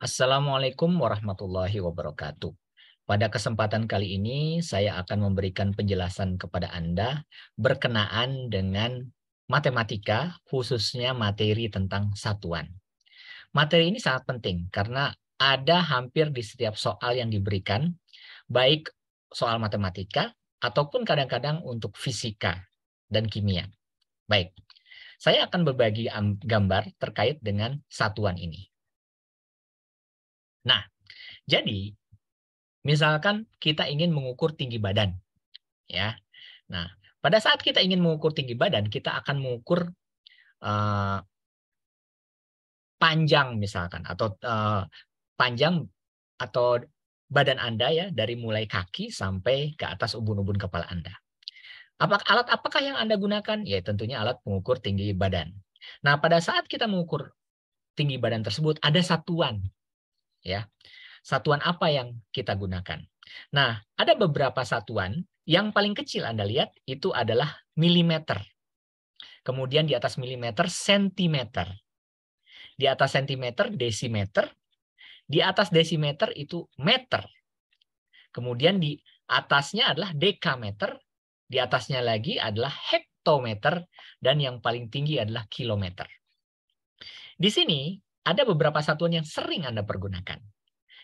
Assalamualaikum warahmatullahi wabarakatuh. Pada kesempatan kali ini, saya akan memberikan penjelasan kepada Anda berkenaan dengan matematika, khususnya materi tentang satuan. Materi ini sangat penting karena ada hampir di setiap soal yang diberikan, baik soal matematika ataupun kadang-kadang untuk fisika dan kimia. Baik, saya akan berbagi gambar terkait dengan satuan ini. Nah, jadi misalkan kita ingin mengukur tinggi badan, ya. Nah, pada saat kita ingin mengukur tinggi badan, kita akan mengukur uh, panjang misalkan panjang atau badan Anda ya dari mulai kaki sampai ke atas ubun-ubun kepala Anda. Apakah yang Anda gunakan? Ya, tentunya alat pengukur tinggi badan. Nah, pada saat kita mengukur tinggi badan tersebut ada satuan, ya. Satuan apa yang kita gunakan? Nah, ada beberapa satuan. Yang paling kecil Anda lihat itu adalah milimeter. Kemudian di atas milimeter, sentimeter. Di atas sentimeter, desimeter. Di atas desimeter itu meter. Kemudian di atasnya adalah dekameter. Di atasnya lagi adalah hektometer. Dan yang paling tinggi adalah kilometer. Di sini ada beberapa satuan yang sering Anda pergunakan.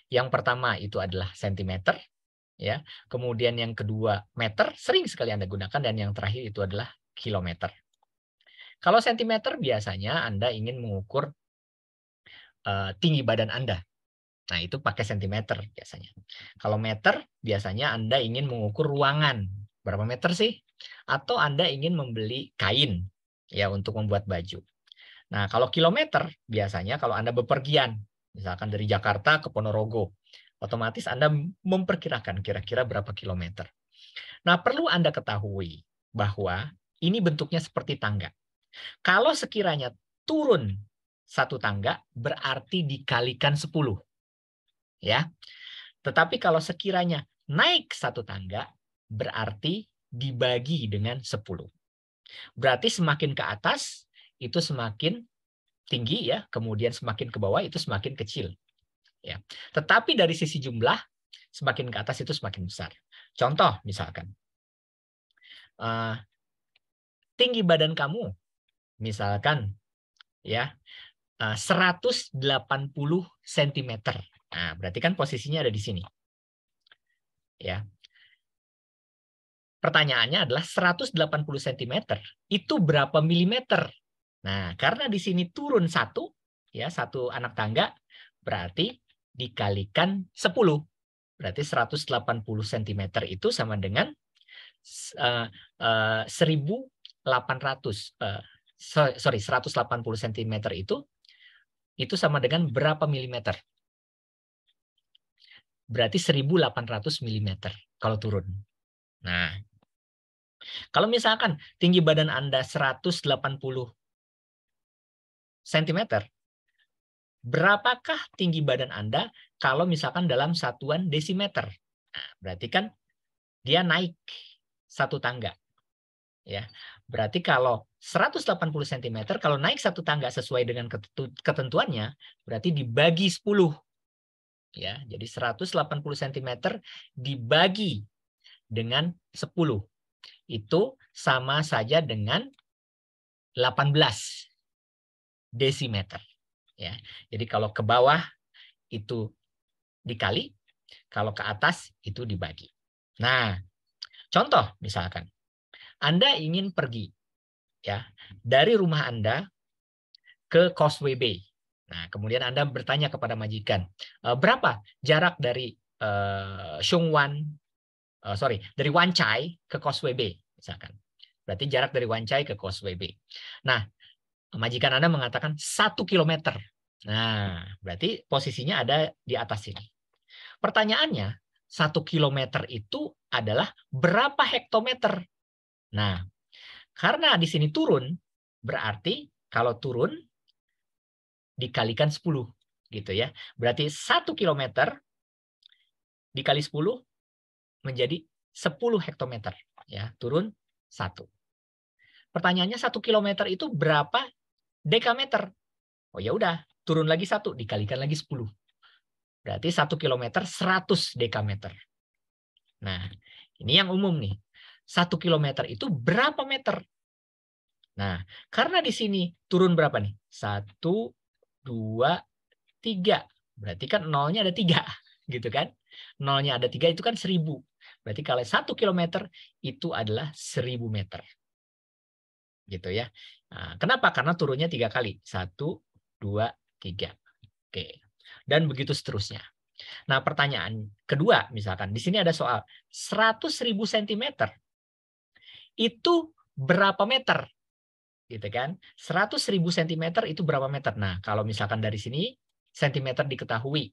Yang pertama itu adalah sentimeter, ya. Kemudian yang kedua meter, sering sekali Anda gunakan, dan yang terakhir itu adalah kilometer. Kalau sentimeter biasanya Anda ingin mengukur tinggi badan Anda. Nah, itu pakai sentimeter biasanya. Kalau meter biasanya Anda ingin mengukur ruangan. Berapa meter sih? Atau Anda ingin membeli kain ya untuk membuat baju. Nah, kalau kilometer biasanya kalau Anda bepergian, misalkan dari Jakarta ke Ponorogo, otomatis Anda memperkirakan kira-kira berapa kilometer. Nah, perlu Anda ketahui bahwa ini bentuknya seperti tangga. Kalau sekiranya turun satu tangga, berarti dikalikan 10. Ya. Tetapi kalau sekiranya naik satu tangga, berarti dibagi dengan 10. Berarti semakin ke atas, itu semakin tinggi ya, kemudian semakin ke bawah itu semakin kecil. Ya. Tetapi dari sisi jumlah, semakin ke atas itu semakin besar. Contoh misalkan, tinggi badan kamu, misalkan ya 180 cm. Nah, berarti kan posisinya ada di sini. Ya. Pertanyaannya adalah 180 cm itu berapa milimeter? Nah, karena di sini turun satu, ya satu anak tangga, berarti dikalikan 10. Berarti 180 cm itu sama dengan 1.800. Sorry, 180 cm itu sama dengan berapa milimeter? Berarti 1.800 milimeter kalau turun. Nah, kalau misalkan tinggi badan Anda 180 cm, berapakah tinggi badan Anda kalau misalkan dalam satuan desimeter? Nah, berarti kan dia naik satu tangga. Ya. Berarti kalau 180 cm, kalau naik satu tangga sesuai dengan ketentuannya, berarti dibagi 10. Ya, jadi 180 cm dibagi dengan 10. Itu sama saja dengan 18 desimeter. Ya. Jadi kalau ke bawah itu dikali, kalau ke atas itu dibagi. Nah, contoh misalkan Anda ingin pergi ya dari rumah Anda ke Causeway Bay. Nah, kemudian Anda bertanya kepada majikan, berapa jarak dari dari Wan Chai ke Causeway Bay misalkan. Berarti jarak dari Wan Chai ke Causeway Bay. Nah, majikan Anda mengatakan 1 kilometer. Nah, berarti posisinya ada di atas sini. Pertanyaannya, 1 kilometer itu adalah berapa hektometer? Nah, karena di sini turun, berarti kalau turun dikalikan 10. Gitu ya. Berarti 1 kilometer dikali 10 menjadi 10 hektometer. Ya, turun 1. Pertanyaannya 1 kilometer itu berapa dekameter? Oh ya udah, turun lagi 1, dikalikan lagi 10. Berarti 1 kilometer 100 dekameter. Nah, ini yang umum nih. 1 kilometer itu berapa meter? Nah, karena di sini turun berapa nih? 1, 2, 3. Berarti kan nolnya ada 3. Gitu kan? Nolnya ada 3 itu kan 1000. Berarti kalau 1 kilometer itu adalah 1000 meter. Gitu ya. Nah, kenapa? Karena turunnya 3 kali. 1, 2, 3. Oke. Dan begitu seterusnya. Nah, pertanyaan kedua misalkan di sini ada soal 100.000 cm itu berapa meter? Gitu kan? 100.000 cm itu berapa meter? Nah, kalau misalkan dari sini sentimeter diketahui.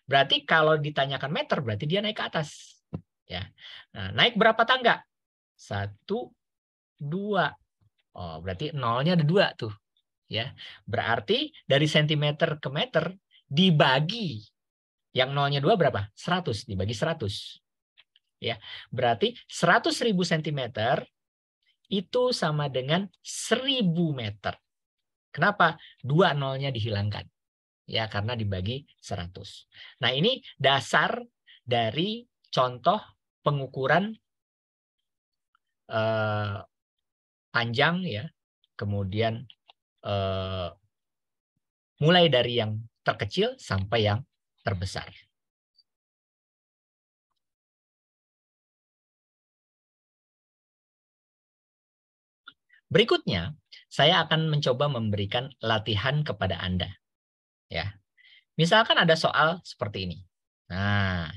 Berarti kalau ditanyakan meter berarti dia naik ke atas. Ya. Nah, naik berapa tangga? 1, 2. Oh, berarti nolnya ada 2 tuh. Ya. Berarti dari sentimeter ke meter dibagi yang nolnya 2 berapa? 100 dibagi 100. Ya. Berarti 100.000 cm itu sama dengan 1000 meter. Kenapa? 2 nolnya dihilangkan. Ya, karena dibagi 100. Nah, ini dasar dari contoh pengukuran panjang ya. Kemudian mulai dari yang terkecil sampai yang terbesar. Berikutnya, saya akan mencoba memberikan latihan kepada Anda. Ya. Misalkan ada soal seperti ini. Nah,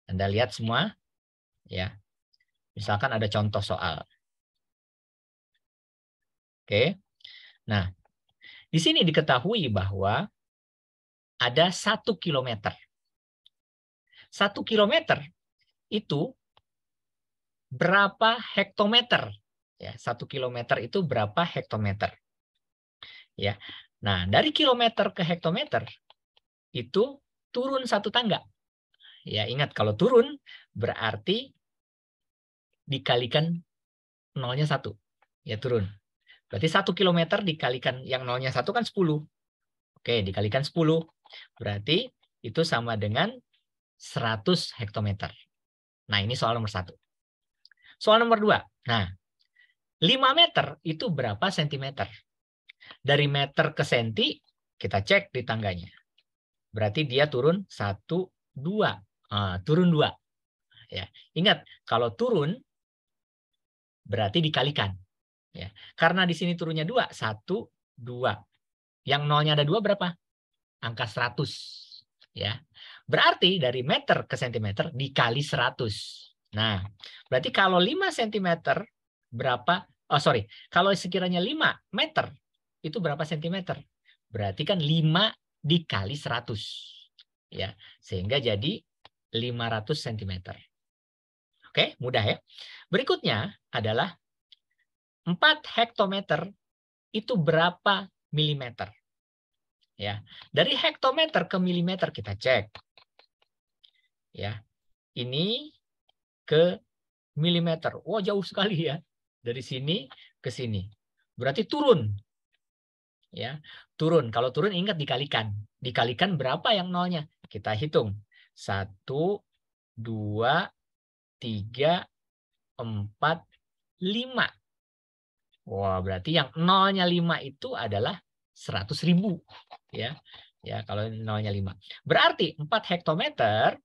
Anda lihat semua ya. Misalkan ada contoh soal. Oke. Nah, di sini diketahui bahwa ada 1 kilometer. 1 kilometer itu berapa hektometer? Ya, 1 kilometer itu berapa hektometer? Ya. Nah, dari kilometer ke hektometer itu turun 1 tangga. Ya, ingat kalau turun berarti dikalikan nolnya 1. Ya, turun. Berarti 1 kilometer dikalikan yang nolnya 1 kan 10. Oke, dikalikan 10. Berarti itu sama dengan 100 hektometer. Nah, ini soal nomor 1. Soal nomor 2. Nah, 5 meter itu berapa sentimeter? Dari meter ke senti, kita cek di tangganya. Berarti dia turun 1, 2. Turun 2. Ya. Ingat, kalau turun, berarti dikalikan. Ya. Karena di sini turunnya 2, 1, 2. Yang nolnya ada 2 berapa? Angka 100. Ya. Berarti dari meter ke sentimeter dikali 100. Nah, berarti kalau 5 cm berapa? Oh, sorry. Kalau sekiranya 5 meter, itu berapa sentimeter? Berarti kan 5 dikali 100. Ya, sehingga jadi 500 cm. Oke, mudah ya. Berikutnya adalah 4 hektometer itu berapa milimeter? Ya, dari hektometer ke milimeter kita cek. Ya, ini ke milimeter. Wah, jauh sekali ya. Dari sini ke sini. Berarti turun. Ya, turun. Kalau turun ingat dikalikan. Dikalikan berapa yang nolnya? Kita hitung. 1, 2, 3, 4, 5. Wah, berarti yang nolnya 5 itu adalah 100.000. Ya, ya kalau nolnya 5. Berarti 4 hektometer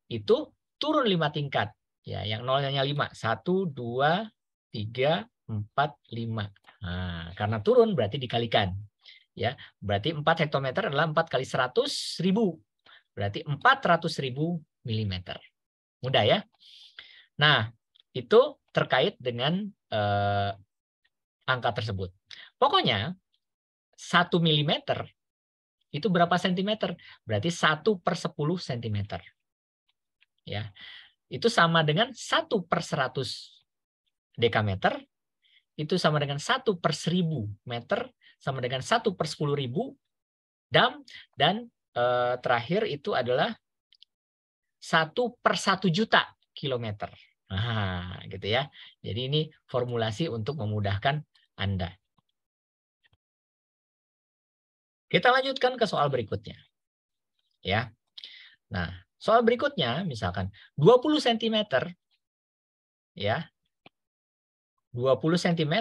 itu turun 5 tingkat. Ya, yang nolnya 5. 1, 2, 3, 4, 5. Nah, karena turun berarti dikalikan. Ya, berarti 4 hektometer adalah 4 kali 100.000. Berarti 400.000 milimeter. Mudah ya? Nah, itu terkait dengan angka tersebut. Pokoknya 1 milimeter itu berapa sentimeter? Berarti 1/10 sentimeter. Ya, itu sama dengan 1/100 dekameter, itu sama dengan 1/1000 meter, sama dengan 1/10.000 dan terakhir itu adalah 1/1 juta kilometer. Nah, gitu ya. Jadi ini formulasi untuk memudahkan Anda. Kita lanjutkan ke soal berikutnya. Ya. Nah, soal berikutnya misalkan 20 cm ya. 20 cm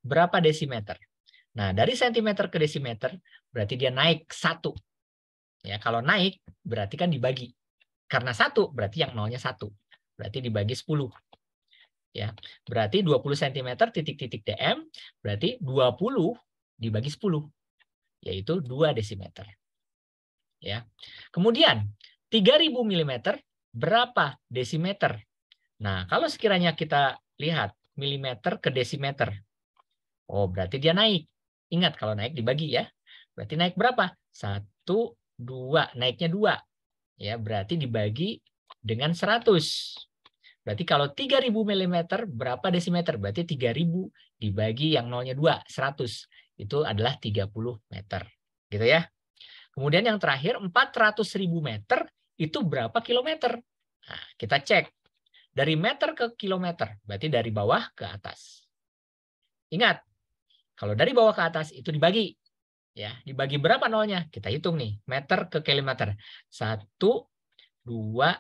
berapa desimeter? Nah, dari sentimeter ke desimeter berarti dia naik 1. Ya, kalau naik berarti kan dibagi. Karena 1 berarti yang nolnya 1. Berarti dibagi 10. Ya. Berarti 20 cm titik-titik dm berarti 20 dibagi 10 yaitu 2 desimeter. Ya. Kemudian 3000 mm berapa desimeter? Nah, kalau sekiranya kita lihat milimeter ke desimeter. Oh, berarti dia naik. Ingat kalau naik dibagi ya. Berarti naik berapa? 1, 2. Naiknya 2. Ya, berarti dibagi dengan 100. Berarti kalau 3000 mm berapa desimeter? Berarti 3000 dibagi yang nolnya 2, 100. Itu adalah 30 meter. Gitu ya. Kemudian yang terakhir 400.000 meter itu berapa kilometer? Nah, kita cek. Dari meter ke kilometer, berarti dari bawah ke atas. Ingat, kalau dari bawah ke atas itu dibagi. Ya, dibagi berapa nolnya? Kita hitung nih, meter ke kilometer. 1, 2,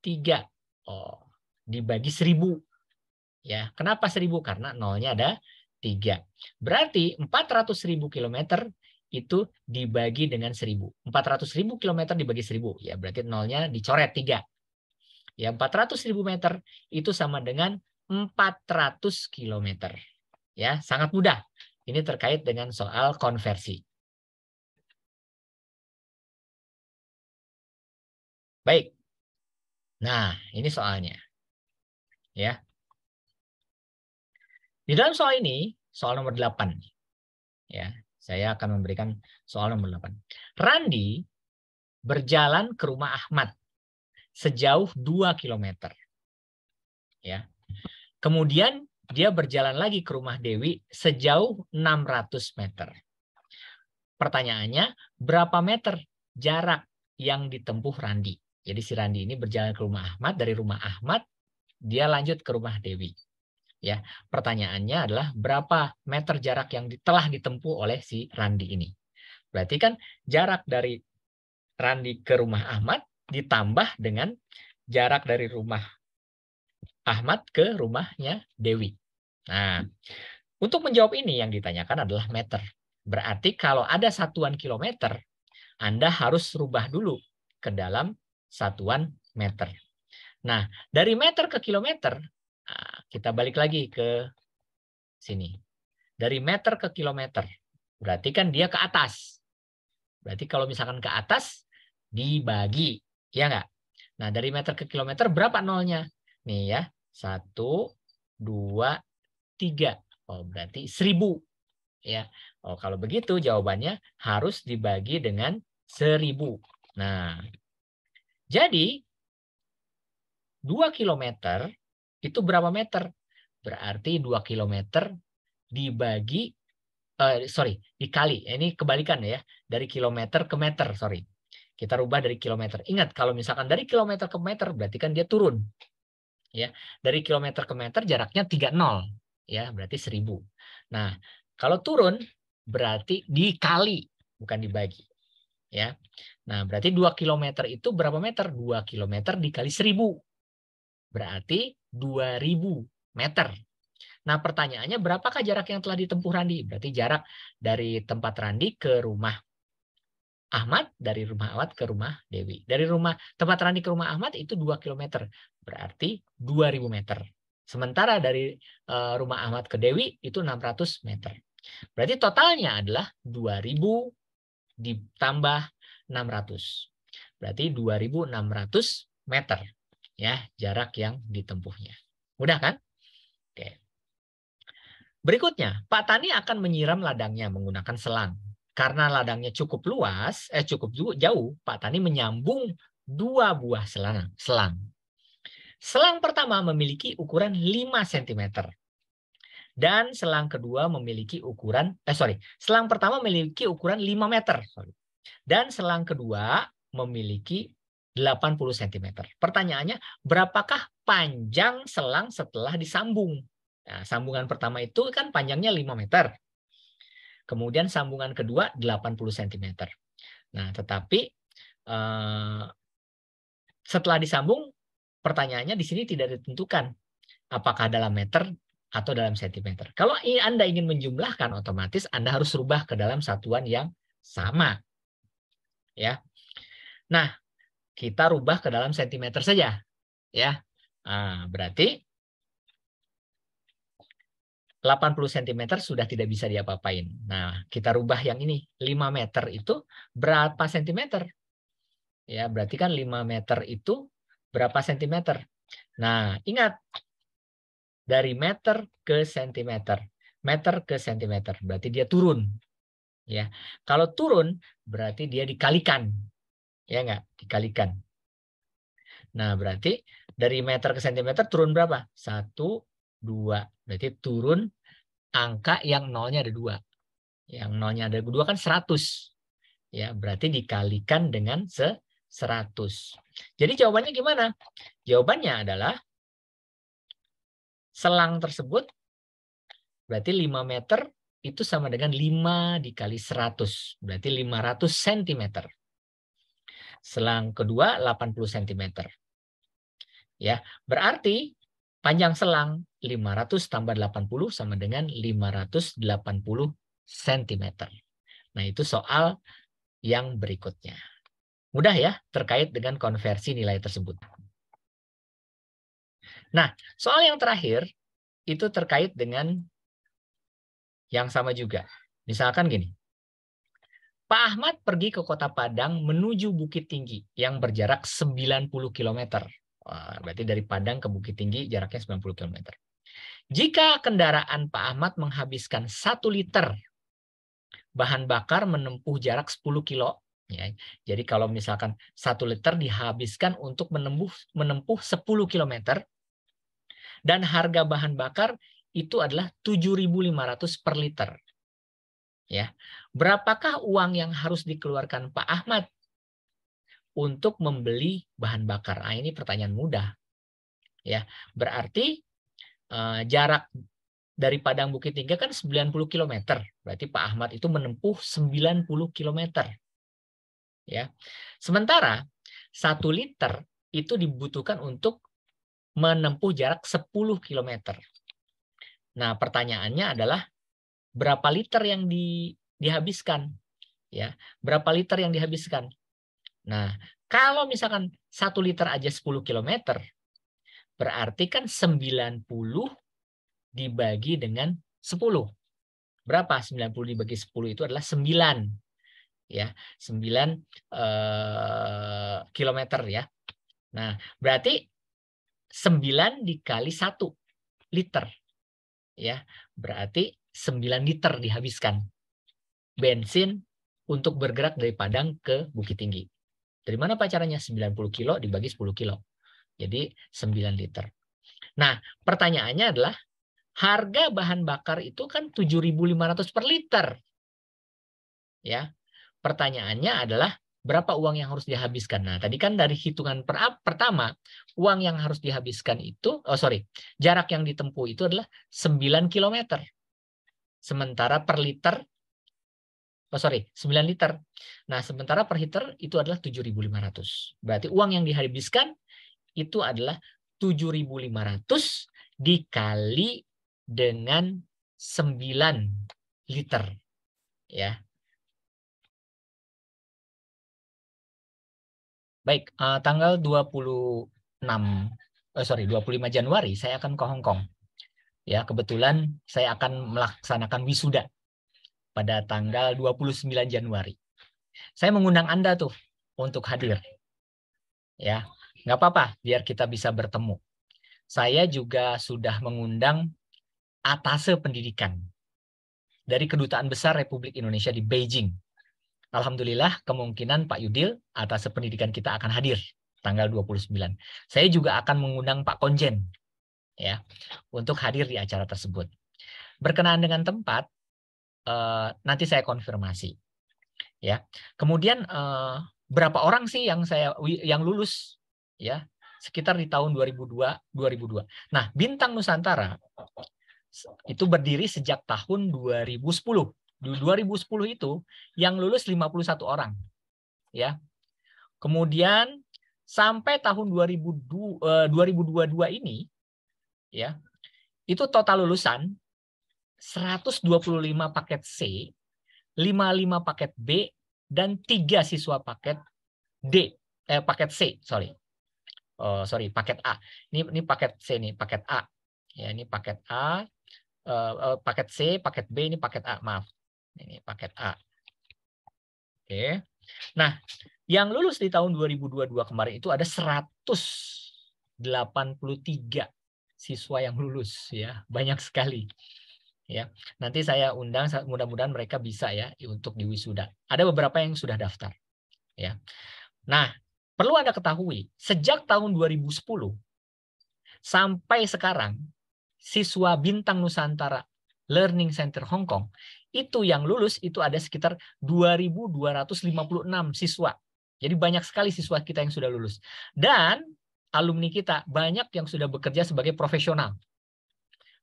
3. Oh, dibagi 1000. Ya, kenapa 1000? Karena nolnya ada 3. Berarti 400.000 kilometer itu dibagi dengan 1000. 400.000 kilometer dibagi 1000. Ya, berarti nolnya dicoret 3. Ya, 400.000 meter itu sama dengan 400 kilometer. Ya, sangat mudah. Ini terkait dengan soal konversi. Baik. Nah, ini soalnya. Ya. Di dalam soal ini, soal nomor 8. Ya, saya akan memberikan soal nomor 8. Randi berjalan ke rumah Ahmad sejauh 2 km. Ya. Kemudian dia berjalan lagi ke rumah Dewi sejauh 600 meter. Pertanyaannya, berapa meter jarak yang ditempuh Randi? Jadi si Randi ini berjalan ke rumah Ahmad, dari rumah Ahmad dia lanjut ke rumah Dewi. Ya, pertanyaannya adalah berapa meter jarak yang telah ditempuh oleh si Randi ini. Berarti kan jarak dari Randi ke rumah Ahmad ditambah dengan jarak dari rumah Ahmad ke rumahnya Dewi. Nah, untuk menjawab ini yang ditanyakan adalah meter. Berarti kalau ada satuan kilometer, Anda harus rubah dulu ke dalam satuan meter. Nah, dari meter ke kilometer, kita balik lagi ke sini. Dari meter ke kilometer, berarti kan dia ke atas. Berarti kalau misalkan ke atas, dibagi. Ya nggak? Nah, dari meter ke kilometer berapa nolnya? Nih ya, 1, 2, 3. Oh, berarti 1000. Ya. Oh, kalau begitu jawabannya harus dibagi dengan 1000. Nah, jadi 2 kilometer itu berapa meter? Berarti 2 kilometer dibagi, dikali. Ini kebalikan ya. Dari kilometer ke meter, sorry. Kita rubah dari kilometer. Ingat, kalau misalkan dari kilometer ke meter, berarti kan dia turun. Ya, dari kilometer ke meter jaraknya 30. Ya, berarti 1000. Nah, kalau turun, berarti dikali, bukan dibagi. Ya. Nah, berarti 2 kilometer itu berapa meter? 2 kilometer dikali 1000. Berarti 2000 meter. Nah, pertanyaannya berapakah jarak yang telah ditempuh Randi? Berarti jarak dari tempat Randi ke rumah Ahmad, dari rumah Ahmad ke rumah Dewi. Dari rumah tempat Randi ke rumah Ahmad itu 2 km. Berarti 2000 meter. Sementara dari rumah Ahmad ke Dewi itu 600 meter. Berarti totalnya adalah 2000 ditambah 600. Berarti 2600 meter ya jarak yang ditempuhnya. Mudah kan? Oke. Berikutnya, Pak Tani akan menyiram ladangnya menggunakan selang. Karena ladangnya cukup luas, cukup jauh, Pak Tani menyambung 2 buah selang. Selang pertama memiliki ukuran 5 cm. Dan selang kedua memiliki ukuran, selang pertama memiliki ukuran 5 meter. Dan selang kedua memiliki 80 cm. Pertanyaannya, berapakah panjang selang setelah disambung? Nah, sambungan pertama itu kan panjangnya 5 meter. Kemudian sambungan kedua 80 cm. Nah, tetapi setelah disambung, pertanyaannya di sini tidak ditentukan apakah dalam meter atau dalam sentimeter. Kalau Anda ingin menjumlahkan, otomatis Anda harus rubah ke dalam satuan yang sama. Ya. Nah, kita rubah ke dalam sentimeter saja. Ya. Nah, berarti 80 cm sudah tidak bisa diapa-apain. Nah, kita rubah yang ini. 5 meter itu berapa sentimeter? Ya, berarti kan 5 meter itu berapa sentimeter? Nah, ingat. Dari meter ke sentimeter. Meter ke sentimeter. Berarti dia turun. Ya. Kalau turun, berarti dia dikalikan. Ya enggak? Dikalikan. Nah, berarti dari meter ke sentimeter turun berapa? 1, 2. Berarti turun angka yang nolnya ada 2. Yang nolnya ada 2 kan 100. Ya, berarti dikalikan dengan 100. Jadi jawabannya gimana? Jawabannya adalah selang tersebut berarti 5 meter itu sama dengan 5 dikali 100. Berarti 500 cm. Selang kedua 80 cm. Ya, berarti panjang selang 500 tambah 80 sama dengan 580 cm. Nah, itu soal yang berikutnya. Mudah ya terkait dengan konversi nilai tersebut. Nah, soal yang terakhir itu terkait dengan yang sama juga. Misalkan gini. Pak Ahmad pergi ke Kota Padang menuju Bukit Tinggi yang berjarak 90 km. Wah, berarti dari Padang ke Bukit Tinggi jaraknya 90 km. Jika kendaraan Pak Ahmad menghabiskan 1 liter bahan bakar menempuh jarak 10 kilo, ya. Jadi kalau misalkan 1 liter dihabiskan untuk menempuh 10 km dan harga bahan bakar itu adalah 7.500 per liter. Ya. Berapakah uang yang harus dikeluarkan Pak Ahmad untuk membeli bahan bakar? Nah, ini pertanyaan mudah. Ya, berarti jarak dari Padang Bukit Tinggi kan 90 km. Berarti Pak Ahmad itu menempuh 90 km. Ya. Sementara 1 liter itu dibutuhkan untuk menempuh jarak 10 km. Nah, pertanyaannya adalah berapa liter yang dihabiskan? Ya, berapa liter yang dihabiskan? Nah, kalau misalkan 1 liter aja 10 km, berarti kan 90 dibagi dengan 10. Berapa? 90 dibagi 10 itu adalah 9. Ya, 9 kilometer ya. Nah, berarti 9 dikali 1 liter. Ya, berarti 9 liter dihabiskan bensin untuk bergerak dari Padang ke Bukit Tinggi. Dari mana Pak caranya? 90 kilo dibagi 10 kilo. Jadi 9 liter. Nah, pertanyaannya adalah harga bahan bakar itu kan 7.500 per liter. Ya. Pertanyaannya adalah berapa uang yang harus dihabiskan. Nah, tadi kan dari hitungan pertama, uang yang harus dihabiskan itu, jarak yang ditempuh itu adalah 9 km. Sementara per liter 9 liter. Nah, sementara per liter itu adalah 7.500. Berarti uang yang dihabiskan itu adalah 7.500 dikali dengan 9 liter. Ya. Baik, tanggal 25 Januari saya akan ke Hong Kong. Ya, kebetulan saya akan melaksanakan wisuda pada tanggal 29 Januari. Saya mengundang Anda tuh untuk hadir. Ya, nggak apa-apa, biar kita bisa bertemu. Saya juga sudah mengundang atase pendidikan dari Kedutaan Besar Republik Indonesia di Beijing. Alhamdulillah, kemungkinan Pak Yudil, atase pendidikan kita akan hadir tanggal 29. Saya juga akan mengundang Pak Konjen ya untuk hadir di acara tersebut. Berkenaan dengan tempat, nanti saya konfirmasi. Ya. Kemudian berapa orang sih yang lulus ya? Sekitar di tahun 2002. Nah, Bintang Nusantara itu berdiri sejak tahun 2010. Di 2010 itu yang lulus 51 orang. Ya. Kemudian sampai tahun 2022 ini ya, itu total lulusan 125 paket C, 55 paket B, dan 3 siswa paket paket C, paket A. Ini paket C nih, paket A. Ya, ini paket A, paket C, paket B, ini paket A, maaf. Ini paket A. Oke. Nah, yang lulus di tahun 2022 kemarin itu ada 183 siswa yang lulus ya, banyak sekali. Ya. Nanti saya undang, mudah-mudahan mereka bisa ya untuk di wisuda. Ada beberapa yang sudah daftar ya. Nah, perlu Anda ketahui, sejak tahun 2010 sampai sekarang siswa Bintang Nusantara Learning Center Hong Kong itu yang lulus itu ada sekitar 2.256 siswa. Jadi banyak sekali siswa kita yang sudah lulus. Dan alumni kita banyak yang sudah bekerja sebagai profesional.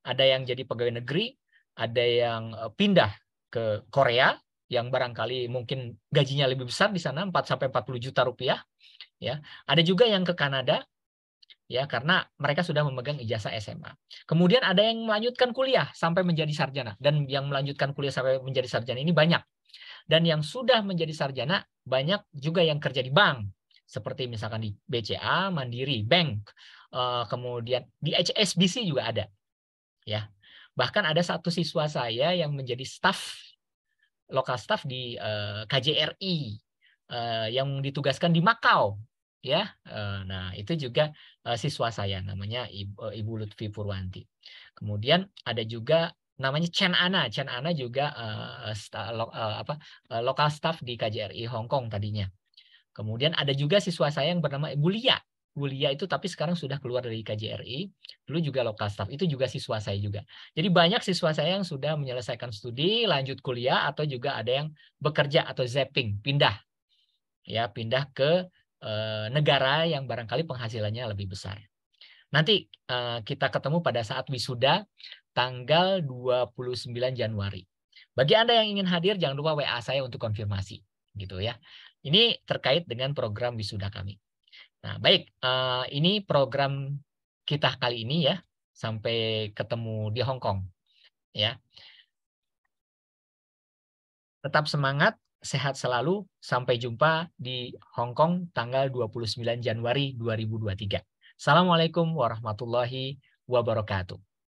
Ada yang jadi pegawai negeri, ada yang pindah ke Korea yang barangkali mungkin gajinya lebih besar di sana, 4-40 juta rupiah. Ya, ada juga yang ke Kanada, ya karena mereka sudah memegang ijazah SMA. Kemudian ada yang melanjutkan kuliah sampai menjadi sarjana, dan yang melanjutkan kuliah sampai menjadi sarjana ini banyak. Dan yang sudah menjadi sarjana banyak juga yang kerja di bank, seperti misalkan di BCA, Mandiri, Bank, kemudian di HSBC juga ada. Ya, bahkan ada satu siswa saya yang menjadi lokal staff di KJRI yang ditugaskan di Makau. Ya, nah itu juga siswa saya namanya Ibu Lutfi Purwanti. Kemudian ada juga namanya Chen Ana. Chen Ana juga lokal staff di KJRI Hong Kong tadinya. Kemudian ada juga siswa saya yang bernama Ibu Lia. Bu Lia itu tapi sekarang sudah keluar dari KJRI, dulu juga lokal staff, itu juga siswa saya juga. Jadi banyak siswa saya yang sudah menyelesaikan studi, lanjut kuliah, atau juga ada yang bekerja atau zapping, pindah ke negara yang barangkali penghasilannya lebih besar. Nanti kita ketemu pada saat wisuda tanggal 29 Januari. Bagi Anda yang ingin hadir, jangan lupa WA saya untuk konfirmasi, gitu ya. Ini terkait dengan program wisuda kami. Nah, baik, ini program kita kali ini ya, sampai ketemu di Hong Kong. Ya. Tetap semangat, sehat selalu, sampai jumpa di Hong Kong tanggal 29 Januari 2023. Assalamualaikum warahmatullahi wabarakatuh.